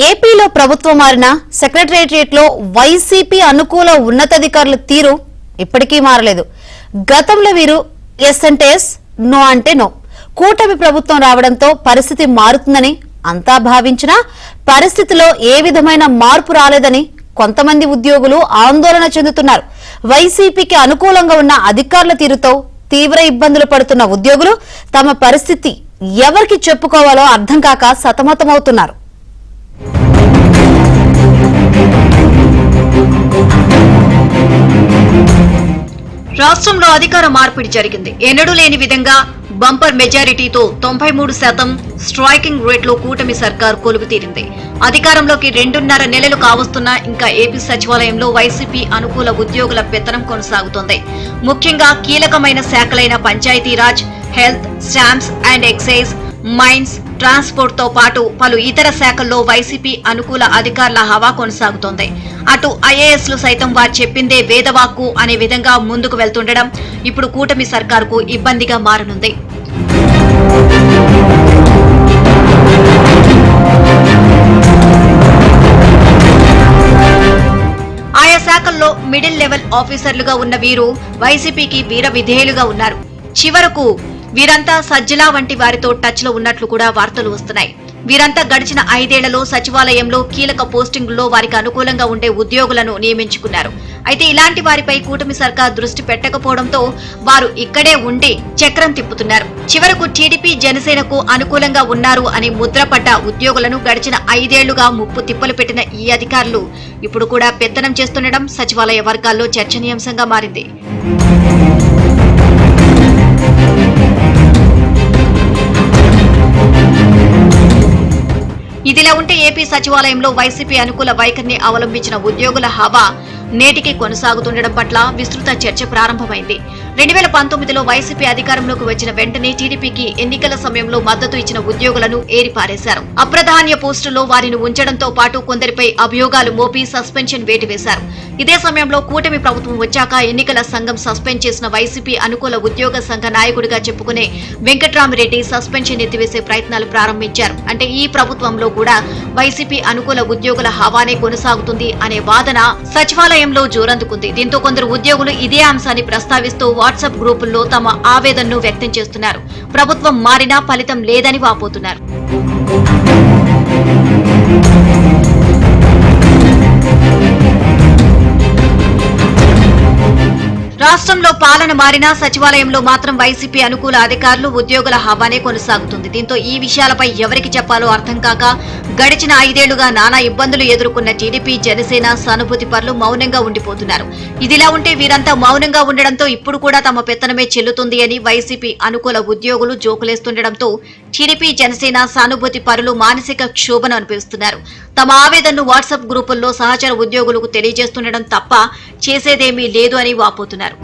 ఏపీలో ప్రభుత్వం మారిన సెక్రటేరియట్లో వైసీపీ అనుకూల ఉన్నతాధికారుల తీరు ఇప్పటికీ మారలేదు. గతంలో వీరు ఎస్ అంటే ఎస్, నో అంటే నో. కూటమి ప్రభుత్వం రావడంతో పరిస్థితి మారుతుందని అంతా భావించినా పరిస్థితిలో ఏ విధమైన మార్పు రాలేదని కొంతమంది ఉద్యోగులు ఆందోళన చెందుతున్నారు. వైసీపీకి అనుకూలంగా ఉన్న అధికారుల తీరుతో తీవ్ర ఇబ్బందులు పడుతున్న ఉద్యోగులు తమ పరిస్థితి ఎవరికి చెప్పుకోవాలో అర్థం కాక సతమతమవుతున్నారు. రాష్ట్రంలో అధికార మార్పిడి జరిగింది. ఎన్నడూ లేని విధంగా బంపర్ మెజారిటీతో 93% స్ట్రైకింగ్ రేట్లో కూటమి సర్కార్ కొలువు తీరింది. అధికారంలోకి 2.5 నెలలు కావస్తున్నా ఇంకా ఏపీ సచివాలయంలో వైసీపీ అనుకూల ఉద్యోగుల పెత్తనం కొనసాగుతోంది. ముఖ్యంగా కీలకమైన శాఖలైన Panchayati Raj, health, stamps and excise, mines, transport తో పాటు పలు ఇతర శాఖల్లో వైసీపీ అనుకూల అధికారుల హవా కొనసాగుతోంది. అటు ఐఏఎస్లు సైతం వారు చెప్పిందే వేదవాక్కు అనే విధంగా ముందుకు వెళ్తుండడం ఇప్పుడు కూటమి సర్కారుకు ఇబ్బందిగా మారనుంది. ఆయా శాఖల్లో మిడిల్ లెవెల్ ఆఫీసర్లుగా ఉన్న వీరు వైసీపీకి వీర విధేయులుగా ఉన్నారు. చివరకు వీరంతా సజ్జలా వంటి వారితో టచ్ లో ఉన్నట్లు కూడా వార్తలు వస్తున్నాయి. వీరంతా గడిచిన 5 ఏళ్లలో సచివాలయంలో కీలక పోస్టింగుల్లో వారికి అనుకూలంగా ఉండే ఉద్యోగులను నియమించుకున్నారు. అయితే ఇలాంటి వారిపై కూటమి సర్కార్ దృష్టి పెట్టకపోవడంతో వారు ఇక్కడే ఉండి చక్రం తిప్పుతున్నారు. చివరకు టీడీపీ, జనసేనకు అనుకూలంగా ఉన్నారు అని ముద్రపడ్డ ఉద్యోగులను గడిచిన 5 ఏళ్లుగా ముప్పు తిప్పలు పెట్టిన ఈ అధికారులు ఇప్పుడు కూడా పెత్తనం చేస్తుండడం సచివాలయ వర్గాల్లో చర్చనీయాంశంగా మారింది. ఇదిలా ఉంటే ఏపీ సచివాలయంలో వైసీపీ అనుకూల వైఖరిని అవలంబించిన ఉద్యోగుల హవా నేటికి కొనసాగుతుండడం పట్ల విస్తృత చర్చ ప్రారంభమైంది. 2019లో వైసీపీ అధికారంలోకి వచ్చిన వెంటనే టీడీపీకి ఎన్నికల సమయంలో మద్దతు ఇచ్చిన ఉద్యోగులను ఏరిపారేశారు. అప్రధాన్య పోస్టుల్లో వారిని ఉంచడంతో పాటు కొందరిపై అభియోగాలు మోపి సస్పెన్షన్ వేటు వేశారు. ఇదే సమయంలో కూటమి ప్రభుత్వం వచ్చాక ఎన్నికల సంఘం సస్పెండ్ చేసిన వైసీపీ అనుకూల ఉద్యోగ సంఘ నాయకుడిగా చెప్పుకునే వెంకట్రామిరెడ్డి సస్పెన్షన్ ఎత్తివేసే ప్రయత్నాలు ప్రారంభించారు. అంటే ఈ ప్రభుత్వంలో కూడా వైసీపీ అనుకూల ఉద్యోగుల హవానే కొనసాగుతుంది అనే వాదన సచివాలయంలో జోరందుకుంది. దీంతో కొందరు ఉద్యోగులు ఇదే అంశాన్ని ప్రస్తావిస్తూ వాట్సాప్ గ్రూపుల్లో తమ ఆవేదనను వ్యక్తం చేస్తున్నారు. ప్రభుత్వం మారినా ఫలితం లేదని వాపోతున్నారు. రాష్ట్రంలో పాలన మారినా సచివాలయంలో మాత్రం వైసీపీ అనుకూల అధికారులు, ఉద్యోగుల హవానే కొనసాగుతుంది. దీంతో ఈ విషయాలపై ఎవరికి చెప్పాలో అర్థం కాక గడిచిన 5 ఏళ్లుగా నానా ఇబ్బందులు ఎదుర్కొన్న టీడీపీ, జనసేన సానుభూతి పరులు మౌనంగా ఉండిపోతున్నారు. ఇదిలా ఉంటే వీరంతా మౌనంగా ఉండడంతో ఇప్పుడు కూడా తమ పెత్తనమే చెల్లుతుంది అని వైసీపీ అనుకూల ఉద్యోగులు జోకులేస్తుండడంతో టీడీపీ, జనసేన సానుభూతి పరులు మానసిక క్షోభను అనుభవిస్తున్నారు. తమ ఆవేదనను వాట్సాప్ గ్రూపుల్లో సహచర ఉద్యోగులకు తెలియజేస్తుండడం తప్ప చేసేదేమీ లేదు అని వాపోతున్నారు.